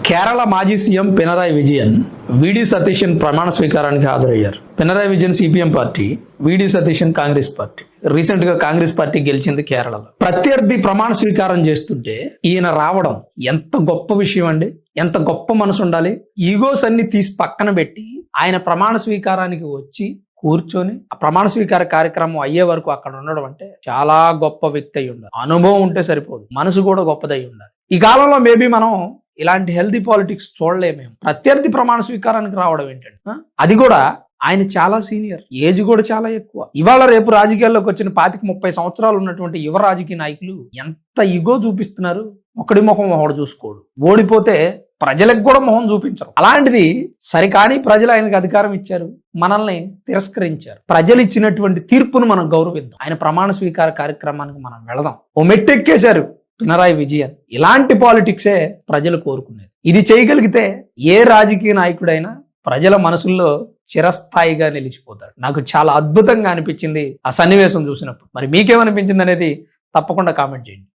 కేరళ మాజీ సీఎం పినరాయి విజయన్ విడి సతీశన్ ప్రమాణ స్వీకారానికి హాజరయ్యారు. పినరాయి విజయన్ సిపిఎం పార్టీ, విడి సతీశన్ కాంగ్రెస్ పార్టీ. రీసెంట్ గా కాంగ్రెస్ పార్టీ గెలిచింది కేరళలో. ప్రత్యర్థి ప్రమాణ స్వీకారం చేస్తుంటే ఈయన రావడం ఎంత గొప్ప విషయం అండి. ఎంత గొప్ప మనసు ఉండాలి. ఈగోస్ అన్ని తీసి పక్కన పెట్టి ఆయన ప్రమాణ స్వీకారానికి వచ్చి కూర్చొని ఆ ప్రమాణ స్వీకార కార్యక్రమం అయ్యే వరకు అక్కడ ఉండడం అంటే చాలా గొప్ప వ్యక్తి అయి ఉండాలి. అనుభవం ఉంటే సరిపోదు, మనసు కూడా గొప్పదై ఉండాలి. ఈ కాలంలో మేబీ మనం ఇలాంటి హెల్తీ పాలిటిక్స్ చూడలేమేమో. ప్రత్యర్థి ప్రమాణ స్వీకారానికి రావడం ఏంటంటే, అది కూడా ఆయన చాలా సీనియర్, ఏజ్ కూడా చాలా ఎక్కువ. ఇవాళ రేపు రాజకీయాల్లోకి వచ్చిన 25-30 సంవత్సరాలు ఉన్నటువంటి యువ రాజకీయ నాయకులు ఎంత ఇగో చూపిస్తున్నారు. ఒకడి ముఖం ఒకడు చూసుకోడు. ఓడిపోతే ప్రజలకు కూడా మొహం చూపించరు. అలాంటిది సరికాని ప్రజలు ఆయనకు అధికారం ఇచ్చారు, మనల్ని తిరస్కరించారు. ప్రజలు ఇచ్చినటువంటి తీర్పును మనం గౌరవిద్దాం. ఆయన ప్రమాణ స్వీకార కార్యక్రమానికి మనం వెళదాం. ఓ మెట్టెక్కేశారు పినరాయి విజయన్. ఇలాంటి పాలిటిక్సే ప్రజలు కోరుకునేది. ఇది చేయగలిగితే ఏ రాజకీయ నాయకుడైనా ప్రజల మనసుల్లో చిరస్థాయిగా నిలిచిపోతాడు. నాకు చాలా అద్భుతంగా అనిపించింది ఆ సన్నివేశం చూసినప్పుడు. మరి మీకేమనిపించింది అనేది తప్పకుండా కామెంట్ చేయండి.